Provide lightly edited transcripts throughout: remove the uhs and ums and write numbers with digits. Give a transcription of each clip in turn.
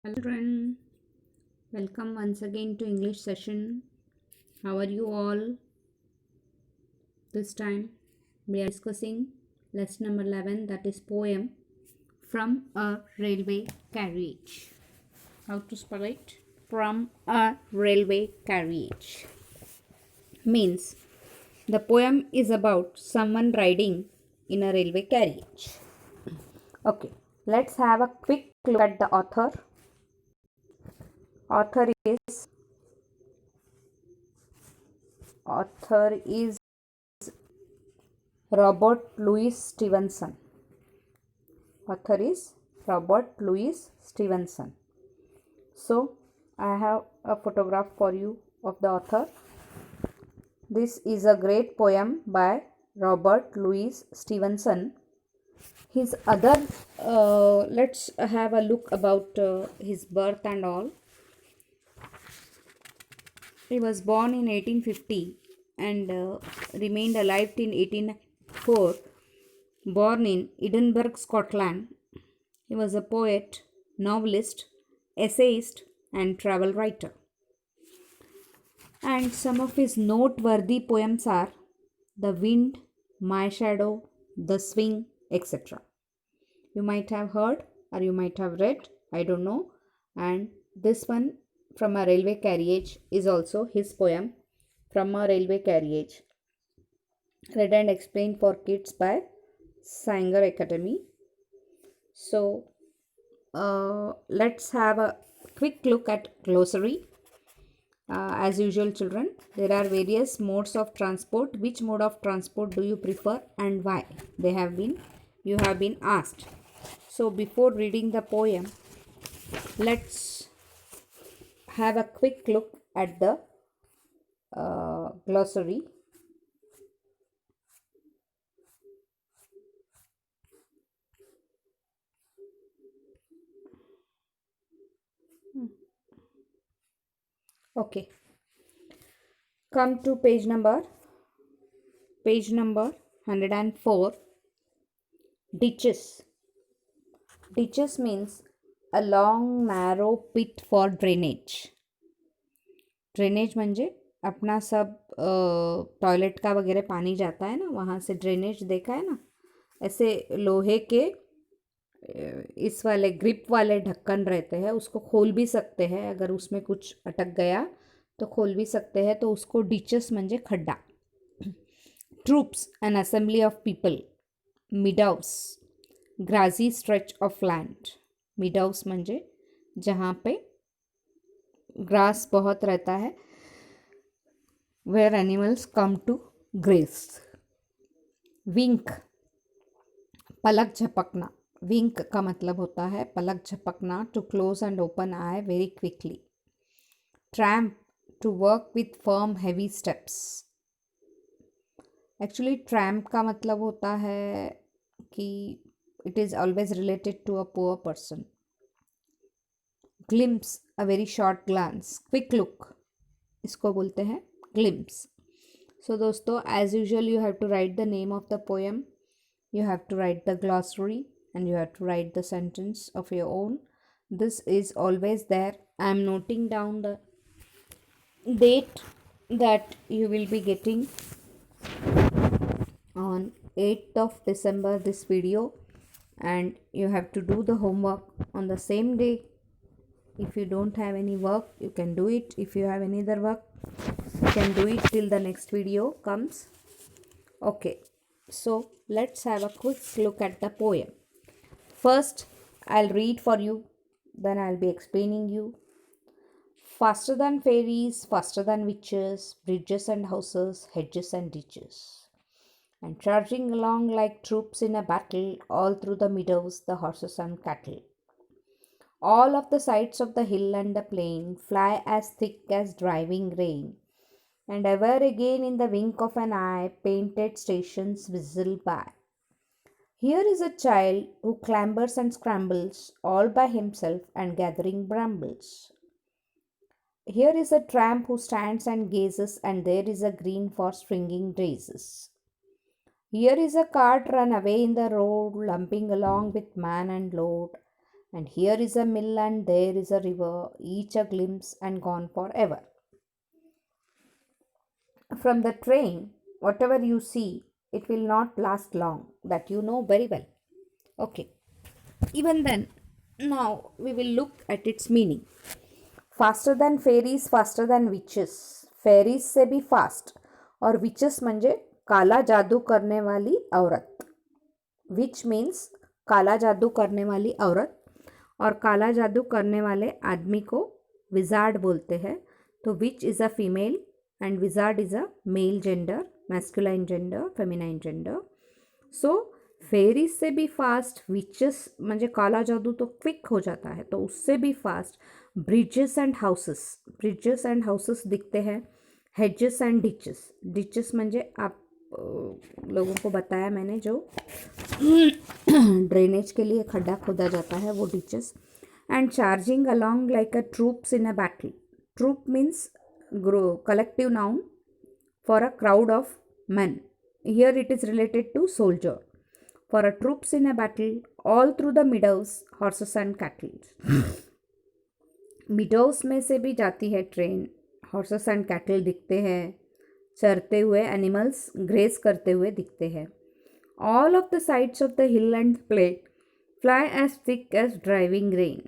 Hello children, welcome once again to English session. How are you all? This time we are discussing lesson number 11, that is poem From a Railway Carriage. How to spell it? From a railway carriage. Means the poem is about someone riding in a railway carriage. Okay, let's have a quick look at the author. Author is Robert Louis Stevenson. Author is Robert Louis Stevenson. So, I have a photograph for you of the author. This is a great poem by Robert Louis Stevenson. His other, let's have a look about his birth and all. He was born in 1850 and remained alive till 1804. Born in Edinburgh, Scotland, he was a poet, novelist, essayist, and travel writer. And some of his noteworthy poems are The Wind, My Shadow, The Swing, etc. You might have heard or you might have read, I don't know. And this one, From a Railway Carriage, is also his poem, From a Railway Carriage. Read and explained for kids by Sanger Academy. So, let's have a quick look at glossary. As usual, children, there are various modes of transport. Which mode of transport do you prefer and why? You have been asked. So before reading the poem, let's have a quick look at the glossary. Okay, come to page number 104. Ditches. Ditches means a long narrow pit for drainage. Drainage म्हणजे अपना सब toilet का वगैरह पानी जाता है ना, वहाँ से ड्रेनेज देखा है ना, ऐसे लोहे के इस वाले ग्रिप वाले ढक्कन रहते हैं, उसको खोल भी सकते हैं, अगर उसमें कुछ अटक गया तो खोल भी सकते हैं, तो उसको डिचेस म्हणजे खड्डा. Troops an assembly of people. Meadows grassy stretch of land. Meadows म्हणजे जहाँ पे ग्रास बहुत रहता है, where animals come to graze. Wink पलक झपकना. विंक का मतलब होता है पलक झपकना, to close and open eye very quickly. Tramp to work with firm heavy steps. Actually tramp का मतलब होता है कि it is always related to a poor person. Glimpse a very short glance. Quick look, इसको बोलते हैं glimpse. So दोस्तों, as usual you have to write the name of the poem, you have to write the glossary, and you have to write the sentence of your own. This is always there. I am noting down the date that you will be getting on 8th of December this video, and you have to do the homework on the same day. If you don't have any work, you can do it. If you have any other work, you can do it till the next video comes. Okay, so let's have a quick look at the poem. First, I'll read for you, then I'll be explaining you. Faster than fairies, faster than witches, bridges and houses, hedges and ditches, and charging along like troops in a battle, all through the meadows, the horses and cattle. All of the sides of the hill and the plain fly as thick as driving rain, and ever again in the wink of an eye painted stations whistle by. Here is a child who clambers and scrambles all by himself and gathering brambles. Here is a tramp who stands and gazes, and there is a green for stringing daisies. Here is a cart run away in the road, lumping along with man and load, And here is a mill and there is a river, each a glimpse and gone forever. From the train, whatever you see, it will not last long. That you know very well. Okay. Even then, now we will look at its meaning. Faster than fairies, faster than witches. Fairies से भी fast. और witches म्हणजे काला जादू करने वाली औरत. Which means काला जादू करने वाली औरत. और काला जादू करने वाले आदमी को विजार्ड बोलते हैं. तो witch is a female and wizard is a male gender, masculine gender, feminine gender. So fairies से भी फास्ट. विचेस म्हणजे काला जादू तो क्विक हो जाता है, तो उससे भी fast. Bridges and houses. Bridges and houses दिखते हैं. Hedges and ditches. डिचेस म्हणजे आप लोगों को बताया मैंने, जो ड्रेनेज के लिए खड्डा खोदा जाता है, वो ditches. And charging along like a troops in a battle. Troop means collective noun for a crowd of men. Here it is related to soldier. For a troops in a battle, all through the meadows, horses and cattle. meadows में से भी जाती है train. horses and cattle दिखते हैं. चरते हुए animals grace करते हुए दिखते हैं. all of the sides of the hill and plain fly as thick as driving rain.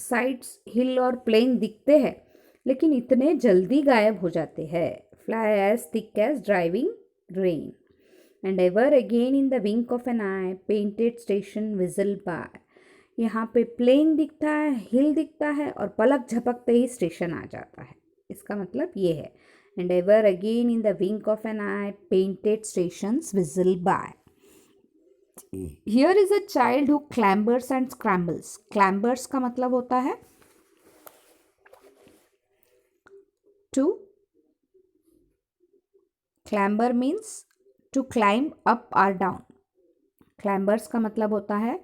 sides hill और plain दिखते हैं, लेकिन इतने जल्दी गायब हो जाते हैं. Fly as thick as driving rain. And ever again in the wink of an eye, painted station whistle by. यहाँ पे प्लेन दिखता है, हिल दिखता है, और पलक झपकते ही स्टेशन आ जाता है. इसका मतलब ये है. And ever again in the wink of an eye, painted stations whistle by. Here is a child who clambers and scrambles. Clambers का मतलब होता है to clamber means to climb up or down. Clambers का मतलब होता है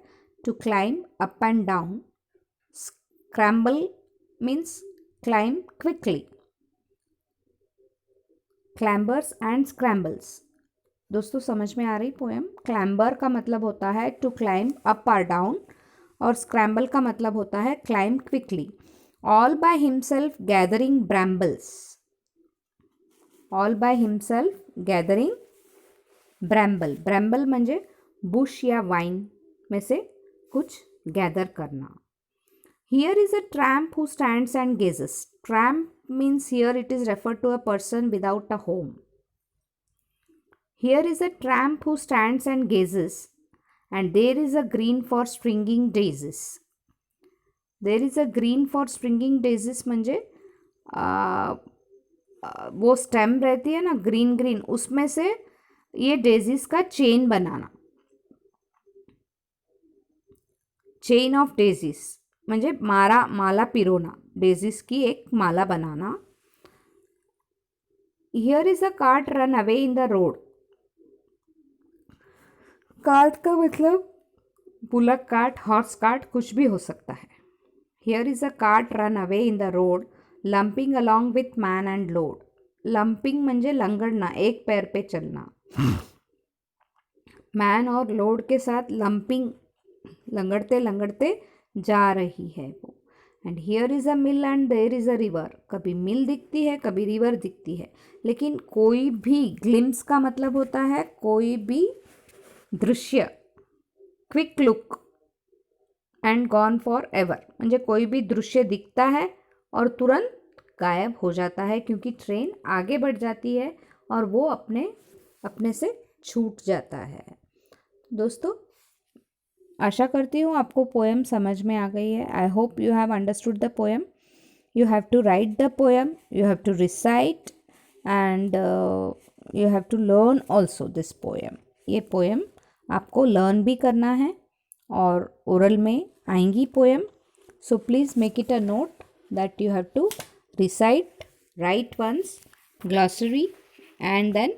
to climb up and down. Scramble means climb quickly. Clambers and scrambles. दोस्तों समझ में आ रही पोएम? Clamber का मतलब होता है to climb up or down, और scramble का मतलब होता है climb quickly. All by himself gathering brambles. All by himself gathering bramble. Bramble म्हणजे बुश या वाइन में से कुछ गैदर करना. Here is a tramp who stands and gazes. Tramp means here it is referred to a person without a home. Here is a tramp who stands and gazes, and there is a green for springing daisies. There is a green for springing daisies म्हणजे वो stem रहती है ना green green, उसमें से ये daisies का chain बनाना. चेन ऑफ डेजिस म्हणजे माला पिरोना. डेजिस की एक माला बनाना. Here is a cart run away in the road. Cart का मतलब बुलक कार्ट, हॉर्स कार्ट, कुछ भी हो सकता है. Here is a cart run away in the road, lumping along with man and load. Lumping म्हणजे लंगड़ना, एक पैर पे चलना. मैन और लोड के साथ लंपिंग, लंगड़ते लंगड़ते जा रही है वो. And here is a mill and there is a river. कभी मिल दिखती है, कभी रिवर दिखती है, लेकिन कोई भी ग्लिम्स का मतलब होता है कोई भी दृश्य. Quick look and gone for ever म्हणजे कोई भी दृश्य दिखता है और तुरंत गायब हो जाता है, क्योंकि ट्रेन आगे बढ़ जाती है और वो अपने से छूट जाता है. दोस्तों आशा करती हूँ आपको पोएम समझ में आ गई है. I hope you have understood the poem. You have to write the poem, you have to recite, and you have to learn also this poem. ये पोएम आपको लर्न भी करना है और ओरल में आएंगी poem. So please make it a note that you have to recite, write once, glossary, and then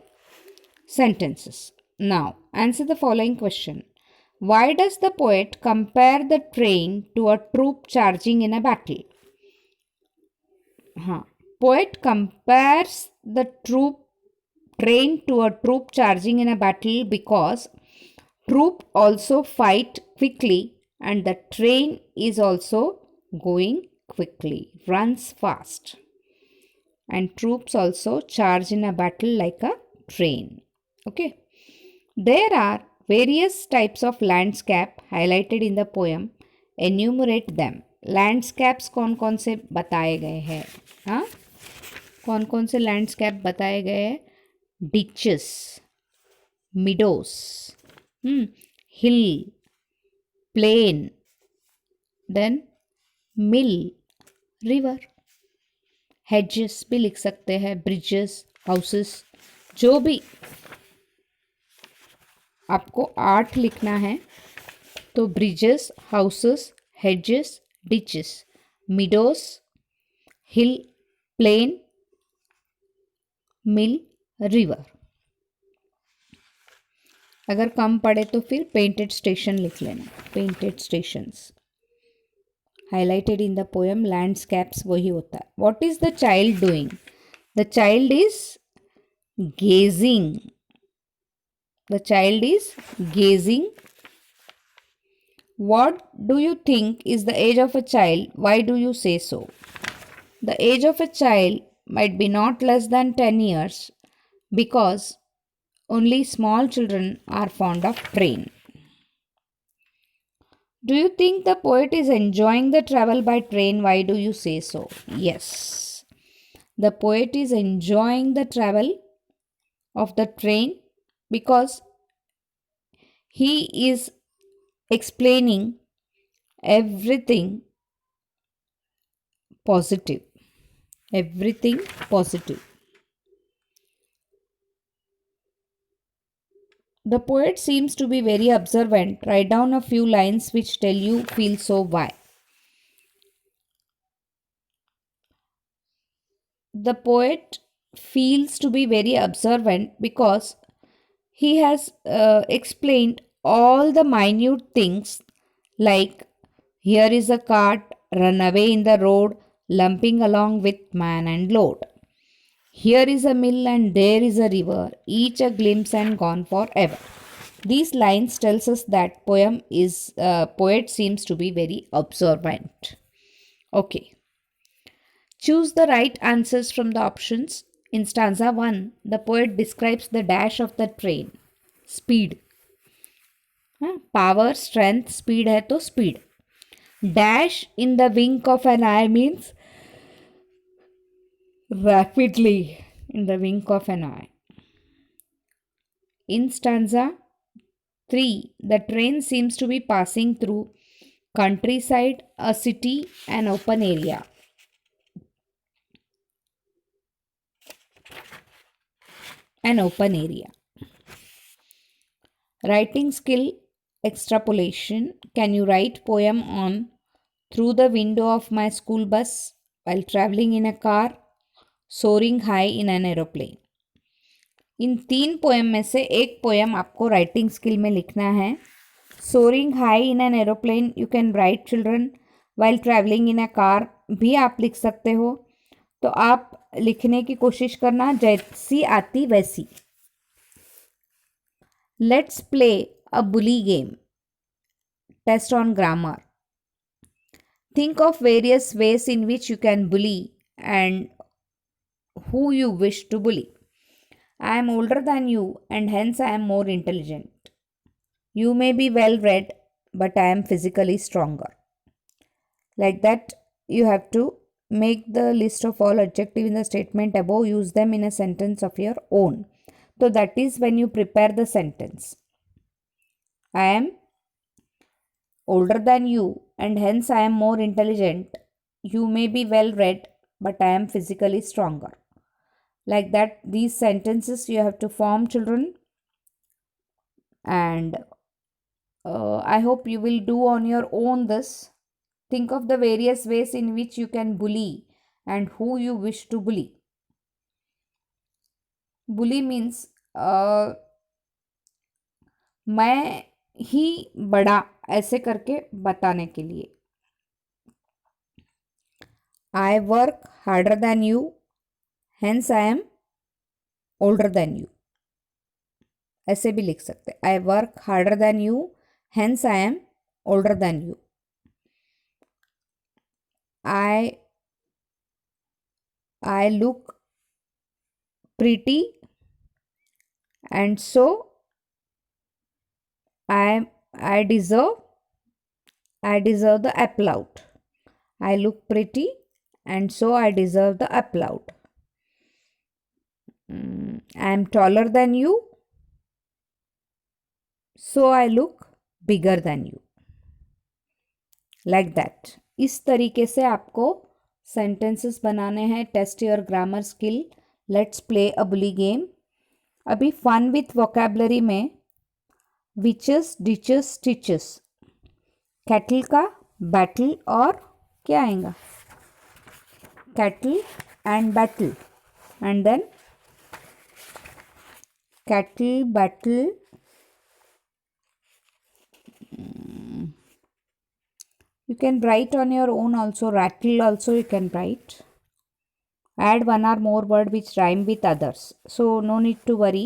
sentences. Now answer the following question. Why does the poet compare the train to a troop charging in a battle? Poet compares the train to a troop charging in a battle because troop also fight quickly and the train is also going quickly, runs fast, and troops also charge in a battle like a train. Okay, there are various types of landscape highlighted in the poem. Enumerate them. Landscapes कौन कौन से बताए गए हैं? हाँ, कौन कौन से लैंडस्केप बताए गए हैं? डिचेस, मिडोस, हिल, प्लेन, देन मिल, रिवर, हेजेस भी लिख सकते हैं, ब्रिजेस, हाउसेस, जो भी आपको 8 लिखना है तो ब्रिजेस, हाउसेस, हेजेस, डिचेस, मिडोस, हिल, प्लेन, मिल, रिवर. अगर कम पड़े तो फिर पेंटेड स्टेशन लिख लेना. Painted stations highlighted in the poem landscapes वही होता है. What is the child doing? The child is gazing. The child is gazing. What do you think is the age of a child? Why do you say so? The age of a child might be not less than 10 years because only small children are fond of train. Do you think the poet is enjoying the travel by train? Why do you say so? Yes. The poet is enjoying the travel of the train because he is explaining everything positive. Everything positive. The poet seems to be very observant. Write down a few lines which tell you feel so why. The poet feels to be very observant because he has explained all the minute things like here is a cart, run away in the road, lumping along with man and load. Here is a mill and there is a river, each a glimpse and gone forever. These lines tells us that poet seems to be very observant. Okay. Choose the right answers from the options. In stanza 1, the poet describes the dash of the train. Speed. Power, strength, speed है तो speed. Dash in the wink of an eye means rapidly in the wink of an eye. In stanza 3, the train seems to be passing through countryside, a city, an open area. An open area. Writing skill extrapolation. Can you write poem on through the window of my school bus, while traveling in a car, soaring high in an aeroplane? In 3 poem में से एक poem आपको writing skill में लिखना है. Soaring high in an aeroplane you can write children. While travelling in a car भी आप लिख सकते हो. तो आप लिखने की कोशिश करना जैसी आती वैसी. Let's play a bully game. Test on grammar. Think of various ways in which you can bully and who you wish to bully. I am older than you and hence I am more intelligent. You may be well read, but I am physically stronger. Like that, you have to make the list of all adjectives in the statement above, use them in a sentence of your own. So that is when you prepare the sentence. I am older than you and hence I am more intelligent. You may be well read, but I am physically stronger. Like that, these sentences you have to form, children, and I hope you will do on your own this. Think of the various ways in which you can bully and who you wish to bully. Bully means मैं ही बड़ा ऐसे करके बताने के लिए. I work harder than you, hence I am older than you. ऐसे भी लिख सकते. I work harder than you, hence I am older than you. I look pretty, and so I deserve the applaud. I look pretty, and so I deserve the applaud. I am taller than you, so I look bigger than you. Like that. इस तरीके से आपको sentences बनाने हैं. Test your grammar skill. Let's play a bully game. अभी fun with vocabulary में witches, ditches, stitches, cattle का battle और क्या आएगा? Cattle and battle, and then cattle, battle, you can write on your own also. Rattle also you can write. Add one or more word which rhyme with others, so no need to worry.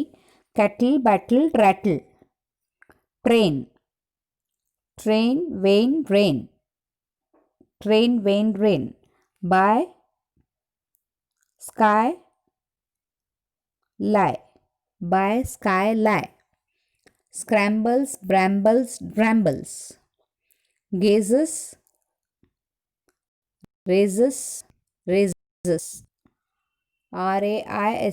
Cattle, battle, rattle. Train, train, vein, rain. Train, vein, rain. By, sky, lie. By, sky, lie. Scrambles, brambles, brambles. Gazes, raises, raises. RAISES,